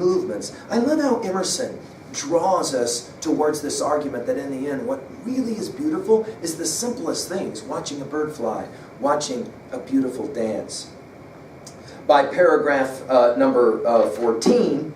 movements. I love how Emerson draws us towards this argument that in the end, what really is beautiful is the simplest things. Watching a bird fly, watching a beautiful dance. By paragraph number 14,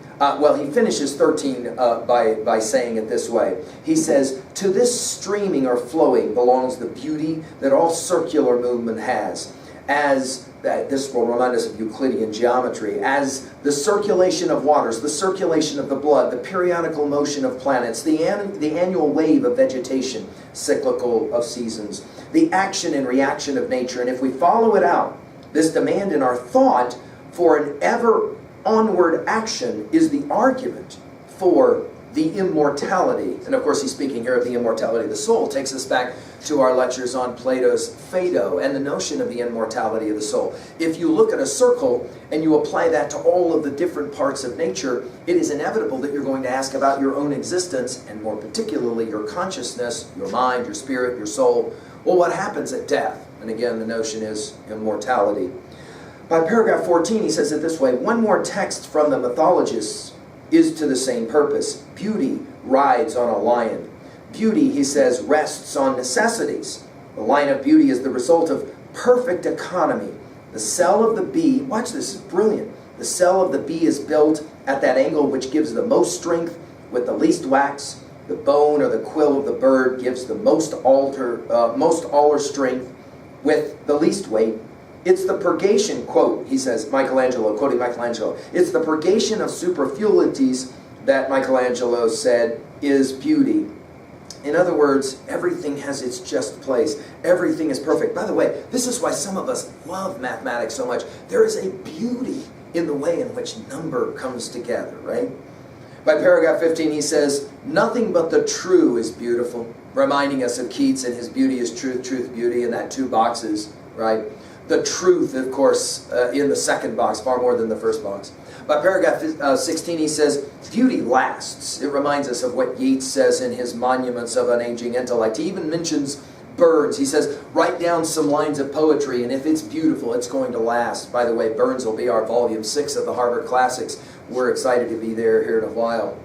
he finishes 13 by saying it this way. He says, "To this streaming or flowing belongs the beauty that all circular movement has, as this will remind us of Euclidean geometry, as the circulation of waters, the circulation of the blood, the periodical motion of planets, the annual wave of vegetation, cyclical of seasons, the action and reaction of nature." And if we follow it out, this demand in our thought for an ever onward action is the argument for the immortality. And of course, he's speaking here of the immortality of the soul. It takes us back to our lectures on Plato's Phaedo and the notion of the immortality of the soul. If you look at a circle and you apply that to all of the different parts of nature, it is inevitable that you're going to ask about your own existence, and more particularly your consciousness, your mind, your spirit, your soul. Well, what happens at death? And again, the notion is immortality. By paragraph 14, he says it this way: "One more text from the mythologists is to the same purpose. Beauty rides on a lion. Beauty," he says, "rests on necessities. The line of beauty is the result of perfect economy. The cell of the bee," watch this, is brilliant. "The cell of the bee is built at that angle which gives the most strength with the least wax. The bone or the quill of the bird gives the most alter strength with the least weight. It's the purgation," quote, he says, Michelangelo, quoting Michelangelo, "it's the purgation of superfluities that," Michelangelo said, "is beauty." In other words, everything has its just place. Everything is perfect. By the way, this is why some of us love mathematics so much. There is a beauty in the way in which number comes together, right? By paragraph 15, he says, "Nothing but the true is beautiful," reminding us of Keats and his beauty is truth, truth, beauty, in that two boxes, right? The truth, of course, in the second box, far more than the first box. By paragraph 16, he says, "Beauty lasts." It reminds us of what Yeats says in his Monuments of an Aging Intellect. He even mentions Burns. He says, "Write down some lines of poetry, and if it's beautiful, it's going to last." By the way, Burns will be our volume 6 of the Harvard Classics. We're excited to be there here in a while.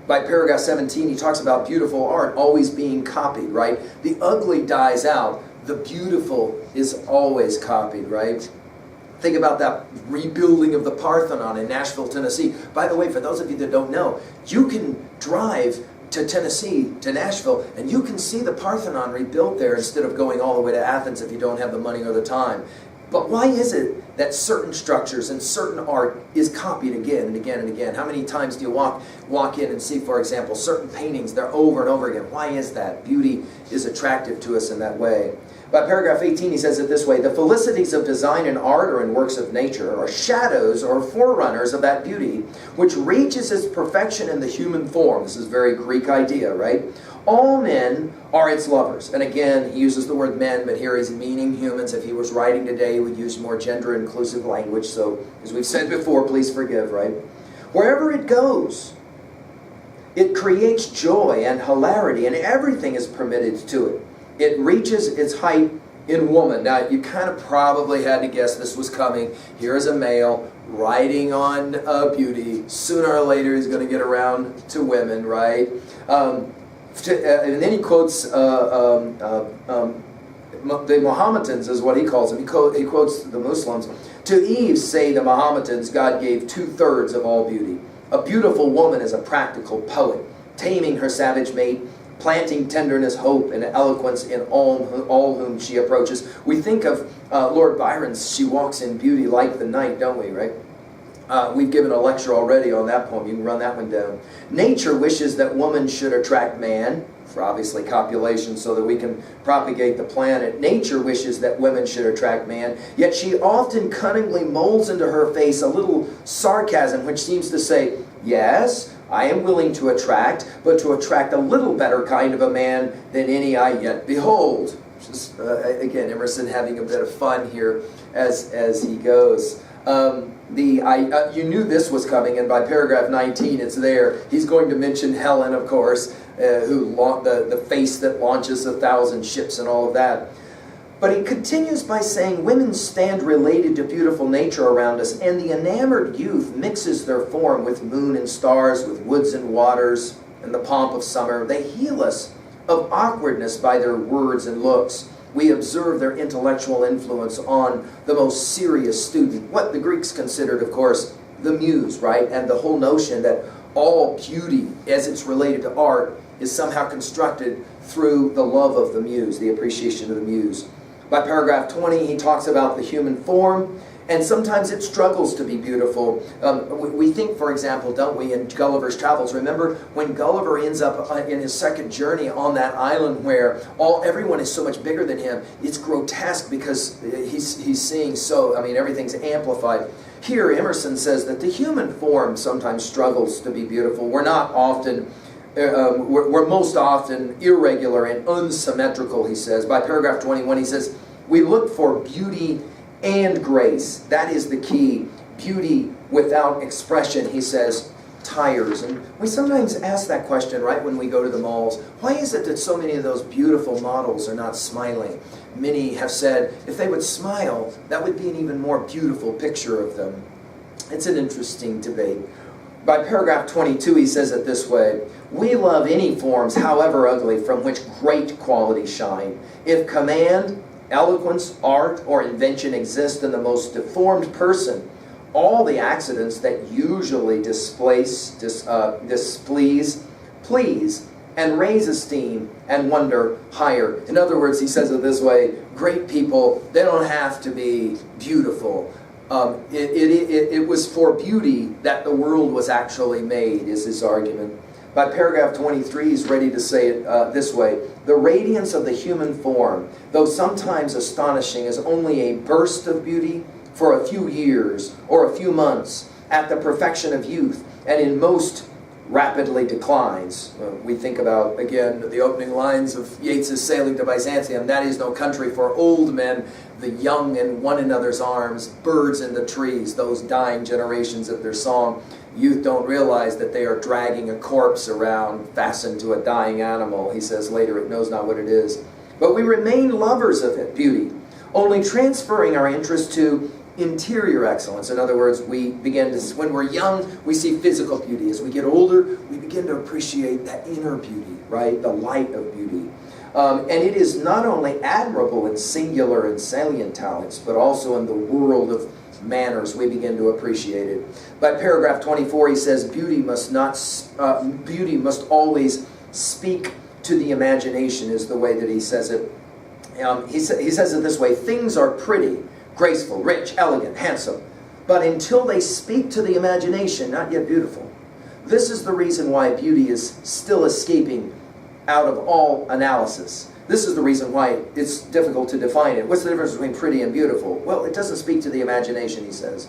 By paragraph 17, he talks about beautiful art always being copied, right? The ugly dies out. The beautiful is always copied, right? Think about that rebuilding of the Parthenon in Nashville, Tennessee. By the way, for those of you that don't know, you can drive to Tennessee, to Nashville, and you can see the Parthenon rebuilt there instead of going all the way to Athens if you don't have the money or the time. But why is it that certain structures and certain art is copied again and again and again? How many times do you walk in and see, for example, certain paintings, they're over and over again? Why is that? Beauty is attractive to us in that way. By paragraph 18, he says it this way: "The felicities of design in art or in works of nature are shadows or forerunners of that beauty which reaches its perfection in the human form." This is a very Greek idea, right? "All men are its lovers." And again, he uses the word men, but here he's meaning humans. If he was writing today, he would use more gender-inclusive language. So, as we've said before, please forgive, right? "Wherever it goes, it creates joy and hilarity, and everything is permitted to it. It reaches its height in woman." Now, you kind of probably had to guess this was coming. Here is a male writing on beauty. Sooner or later, he's going to get around to women, right? And then he quotes the Mohammedans, is what he calls them. He quotes the Muslims. "To Eve, say the Mohammedans, God gave 2/3 of all beauty. A beautiful woman is a practical poet, taming her savage mate, planting tenderness, hope, and eloquence in all whom she approaches." We think of Lord Byron's "She walks in beauty like the night," don't we, right? We've given a lecture already on that poem. You can run that one down. "Nature wishes that woman should attract man," for obviously copulation so that we can propagate the planet. "Nature wishes that women should attract man, yet she often cunningly molds into her face a little sarcasm which seems to say, 'Yes, I am willing to attract, but to attract a little better kind of a man than any I yet behold.'" Just, again, Emerson having a bit of fun here as he goes. You knew this was coming, and by paragraph 19, it's there. He's going to mention Helen, of course, the face that launches 1,000 ships and all of that. But he continues by saying, women stand related to beautiful nature around us, and the enamored youth mixes their form with moon and stars, with woods and waters, and the pomp of summer. They heal us of awkwardness by their words and looks. We observe their intellectual influence on the most serious student. What the Greeks considered, of course, the muse, right? And the whole notion that all beauty, as it's related to art, is somehow constructed through the love of the muse, the appreciation of the muse. By paragraph 20, he talks about the human form, and sometimes it struggles to be beautiful. We think, for example, don't we, in Gulliver's Travels, remember when Gulliver ends up in his second journey on that island where everyone is so much bigger than him. It's grotesque because he's seeing everything's amplified. Here, Emerson says that the human form sometimes struggles to be beautiful. We're most often irregular and unsymmetrical, he says. By paragraph 21, he says, we look for beauty and grace. That is the key. Beauty without expression, he says, tires. And we sometimes ask that question, right, when we go to the malls. Why is it that so many of those beautiful models are not smiling? Many have said, if they would smile, that would be an even more beautiful picture of them. It's an interesting debate. By paragraph 22, he says it this way, we love any forms, however ugly, from which great qualities shine. If command, eloquence, art, or invention exist in the most deformed person, all the accidents that usually displease, please, and raise esteem and wonder higher. In other words, he says it this way, great people, they don't have to be beautiful. It was for beauty that the world was actually made, is his argument. By paragraph 23, he's ready to say it this way. The radiance of the human form, though sometimes astonishing, is only a burst of beauty for a few years or a few months at the perfection of youth, and in most rapidly declines. We think about, again, the opening lines of Yeats's Sailing to Byzantium. That is no country for old men, the young in one another's arms, birds in the trees, those dying generations of their song. Youth don't realize that they are dragging a corpse around fastened to a dying animal. He says later, it knows not what it is. But we remain lovers of it, beauty, only transferring our interest to interior excellence. In other words, we begin to, when we're young, we see physical beauty. As we get older, we begin to appreciate that inner beauty, right? The light of beauty. And it is not only admirable in singular and salient talents, but also in the world of manners, we begin to appreciate it. By paragraph 24, he says, beauty must always speak to the imagination, is the way that he says it. He says it this way, things are pretty, graceful, rich, elegant, handsome, but until they speak to the imagination, not yet beautiful. This is the reason why beauty is still escaping out of all analysis. This is the reason why it's difficult to define it. What's the difference between pretty and beautiful? Well, it doesn't speak to the imagination, he says.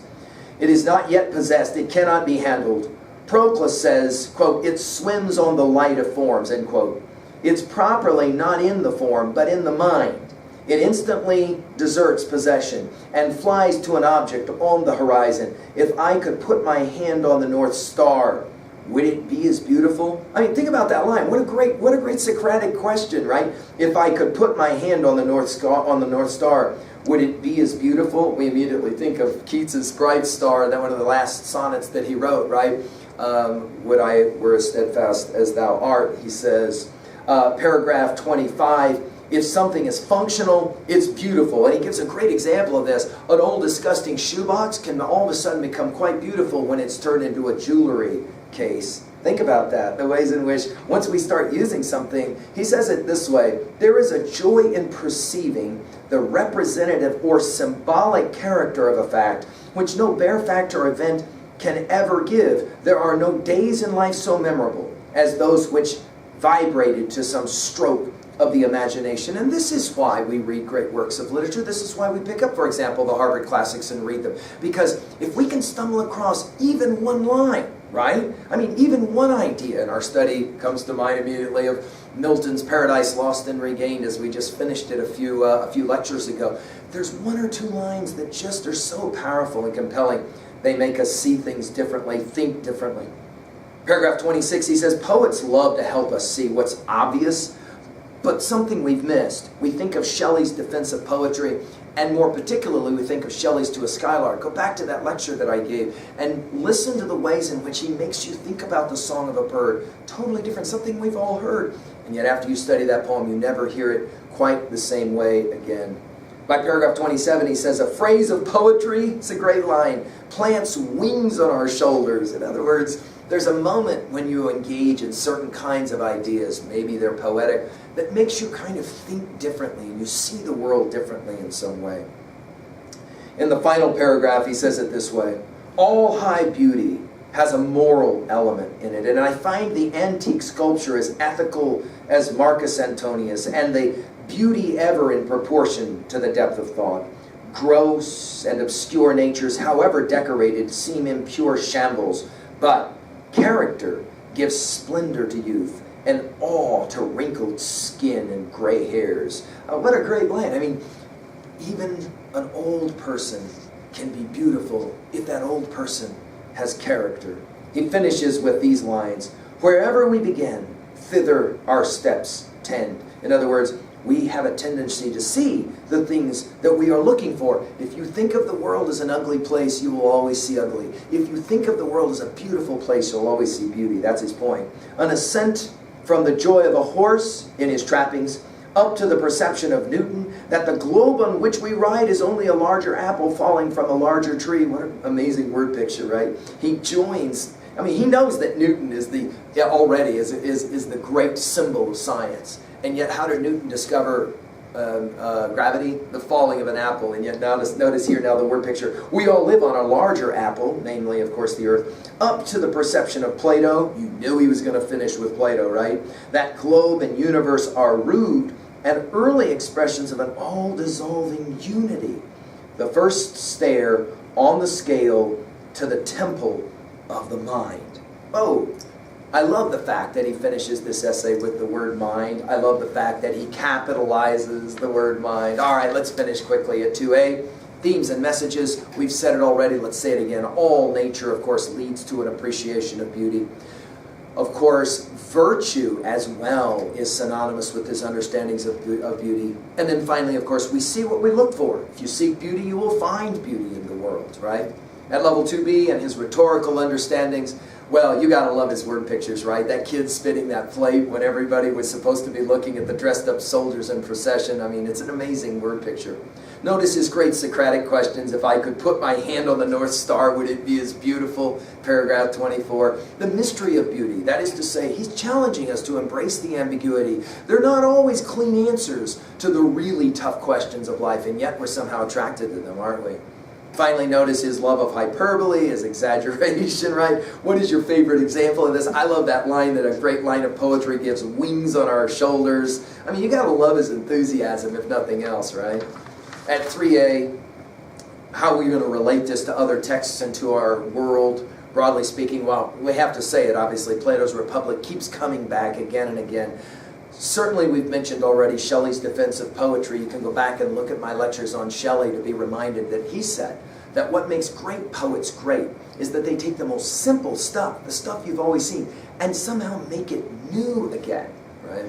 It is not yet possessed. It cannot be handled. Proclus says, quote, it swims on the light of forms, end quote. It's properly not in the form, but in the mind. It instantly deserts possession and flies to an object on the horizon. If I could put my hand on the North Star, would it be as beautiful? I mean, think about that line. What a great Socratic question, right? If I could put my hand on the North Star, would it be as beautiful? We immediately think of Keats's Bright Star, that one of the last sonnets that he wrote, right? Would I were as steadfast as thou art, he says. Paragraph 25, if something is functional, it's beautiful. And he gives a great example of this. An old disgusting shoebox can all of a sudden become quite beautiful when it's turned into a jewelry case. Think about that, the ways in which once we start using something, he says it this way, there is a joy in perceiving the representative or symbolic character of a fact, which no bare fact or event can ever give. There are no days in life so memorable as those which vibrated to some stroke of the imagination. And this is why we read great works of literature. This is why we pick up, for example, the Harvard Classics and read them. Because if we can stumble across even one line, right? I mean, even one idea in our study comes to mind immediately of Milton's Paradise Lost and Regained, as we just finished it a few lectures ago. There's one or two lines that just are so powerful and compelling. They make us see things differently, think differently. Paragraph 26, he says, poets love to help us see what's obvious but something we've missed. We think of Shelley's defense of poetry, and more particularly, we think of Shelley's To a Skylark. Go back to that lecture that I gave and listen to the ways in which he makes you think about the song of a bird. Totally different, something we've all heard. And yet after you study that poem, you never hear it quite the same way again. By paragraph 27, he says, a phrase of poetry, it's a great line, plants wings on our shoulders. In other words, there's a moment when you engage in certain kinds of ideas, maybe they're poetic, that makes you kind of think differently and you see the world differently in some way. In the final paragraph, he says it this way, all high beauty has a moral element in it, and I find the antique sculpture as ethical as Marcus Antonius, and the beauty ever in proportion to the depth of thought. Gross and obscure natures, however decorated, seem impure shambles, but character gives splendor to youth and awe to wrinkled skin and gray hairs. What a great line. I mean, even an old person can be beautiful if that old person has character. He finishes with these lines, wherever we begin, thither our steps tend. In other words, we have a tendency to see the things that we are looking for. If you think of the world as an ugly place, you will always see ugly. If you think of the world as a beautiful place, you'll always see beauty. That's his point. An ascent from the joy of a horse in his trappings up to the perception of Newton that the globe on which we ride is only a larger apple falling from a larger tree. What an amazing word picture, right? He joins, I mean, he knows that Newton is the great symbol of science. And yet, how did Newton discover gravity? The falling of an apple. And yet, notice here now the word picture. We all live on a larger apple, namely, of course, the earth, up to the perception of Plato. You knew he was going to finish with Plato, right? That globe and universe are rude and early expressions of an all-dissolving unity. The first stair on the scale to the temple of the mind. Oh, I love the fact that he finishes this essay with the word mind. I love the fact that he capitalizes the word mind. All right, let's finish quickly at 2a. Themes and messages. We've said it already. Let's say it again. All nature, of course, leads to an appreciation of beauty. Of course, virtue as well is synonymous with his understandings of beauty. And then finally, of course, we see what we look for. If you seek beauty, you will find beauty in the world, right? At level 2b and his rhetorical understandings, well, you gotta love his word pictures, right? That kid spitting that plate when everybody was supposed to be looking at the dressed up soldiers in procession. I mean, it's an amazing word picture. Notice his great Socratic questions. If I could put my hand on the North Star, would it be as beautiful? Paragraph 24. The mystery of beauty. That is to say, he's challenging us to embrace the ambiguity. They're not always clean answers to the really tough questions of life, and yet we're somehow attracted to them, aren't we? Finally, notice his love of hyperbole, his exaggeration, right? What is your favorite example of this? I love that line that a great line of poetry gives, wings on our shoulders. I mean, you gotta love his enthusiasm, if nothing else, right? At 3a, how are we going to relate this to other texts and to our world, broadly speaking? Well, we have to say it, obviously. Plato's Republic keeps coming back again and again. Certainly, we've mentioned already Shelley's defense of poetry. You can go back and look at my lectures on Shelley to be reminded that he said that what makes great poets great is that they take the most simple stuff, the stuff you've always seen, and somehow make it new again, right?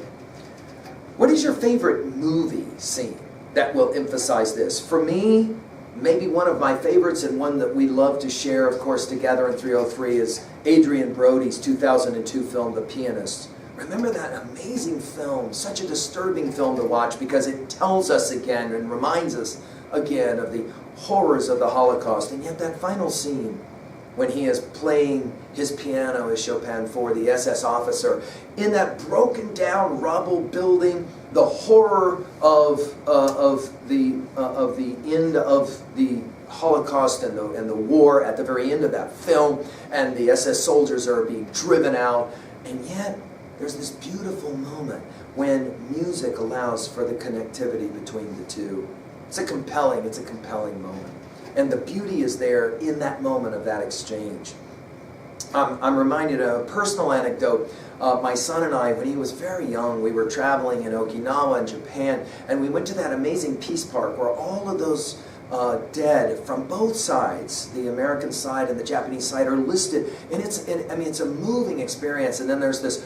What is your favorite movie scene that will emphasize this? For me, maybe one of my favorites and one that we love to share, of course, together in 303 is Adrian Brody's 2002 film, The Pianist. Remember that amazing film, such a disturbing film to watch because it tells us again and reminds us again of the horrors of the Holocaust. And yet that final scene when he is playing his piano as Chopin for the SS officer in that broken down rubble building, the horror of the end of the Holocaust and the war at the very end of that film, and the SS soldiers are being driven out, and yet there's this beautiful moment when music allows for the connectivity between the two. It's a compelling moment. And the beauty is there in that moment of that exchange. I'm reminded of a personal anecdote. My son and I, when he was very young, we were traveling in Okinawa in Japan, and we went to that amazing Peace Park where all of those dead from both sides. The American side and the Japanese side are listed, and it's a moving experience. And then there's this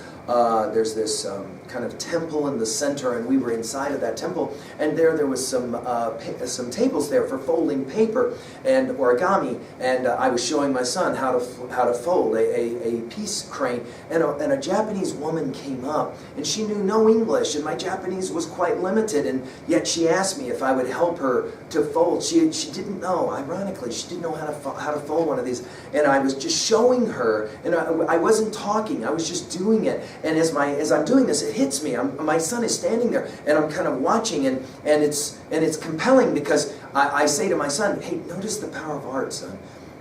kind of temple in the center, and we were inside of that temple, and there was some tables there for folding paper and origami, and I was showing my son how to fold a peace crane, and a Japanese woman came up, and she knew no English, and my Japanese was quite limited, and yet she asked me if I would help her to fold. She didn't know, ironically, she didn't know how to fold one of these, and I was just showing her, and I wasn't talking, I was just doing it. And as I'm doing this, it hits me. My son is standing there, and I'm kind of watching, and it's compelling, because I say to my son, "Hey, notice the power of art, son.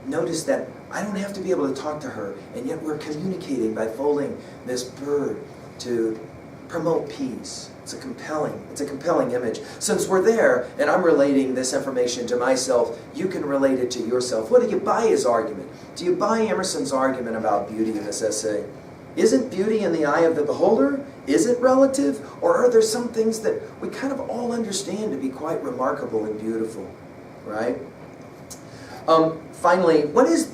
Notice that I don't have to be able to talk to her, and yet we're communicating by folding this bird to promote peace." It's a compelling image. Since we're there, and I'm relating this information to myself, you can relate it to yourself. What do you buy his argument? Do you buy Emerson's argument about beauty in this essay? Isn't beauty in the eye of the beholder? Is it relative? Or are there some things that we kind of all understand to be quite remarkable and beautiful, right? Finally, what is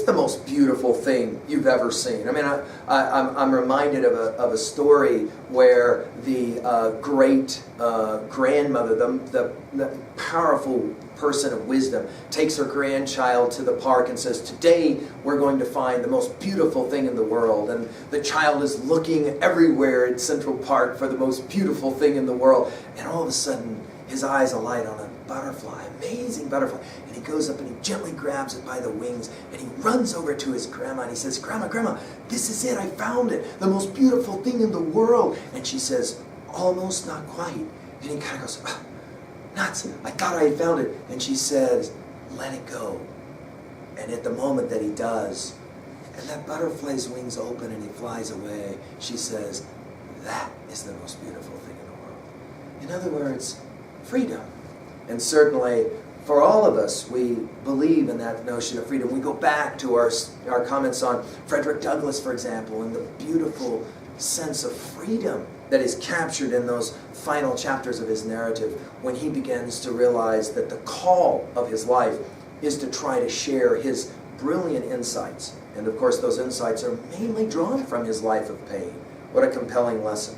the most beautiful thing you've ever seen? I mean, I'm reminded of a story where the great grandmother, the powerful person of wisdom, takes her grandchild to the park and says, "Today we're going to find the most beautiful thing in the world." And the child is looking everywhere in Central Park for the most beautiful thing in the world. And all of a sudden, his eyes alight on a butterfly, amazing butterfly. And he goes up and he gently grabs it by the wings, and he runs over to his grandma and he says, Grandma, this is it, I found it, the most beautiful thing in the world." And she says, "Almost, not quite." And he kind of goes, "Nuts, I thought I had found it." And she says, "Let it go." And at the moment that he does, and that butterfly's wings open and he flies away, she says, "That is the most beautiful thing in the world." In other words, freedom. And certainly, for all of us, we believe in that notion of freedom. We go back to our comments on Frederick Douglass, for example, and the beautiful sense of freedom that is captured in those final chapters of his narrative, when he begins to realize that the call of his life is to try to share his brilliant insights. And of course, those insights are mainly drawn from his life of pain. What a compelling lesson.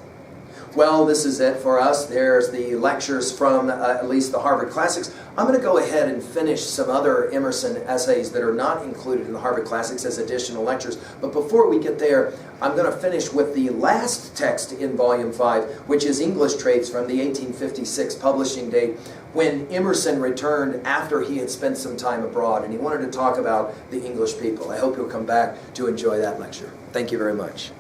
Well, this is it for us. There's the lectures from at least the Harvard Classics. I'm going to go ahead and finish some other Emerson essays that are not included in the Harvard Classics as additional lectures. But before we get there, I'm going to finish with the last text in Volume 5, which is English Traits from the 1856 publishing date, when Emerson returned after he had spent some time abroad, and he wanted to talk about the English people. I hope you'll come back to enjoy that lecture. Thank you very much.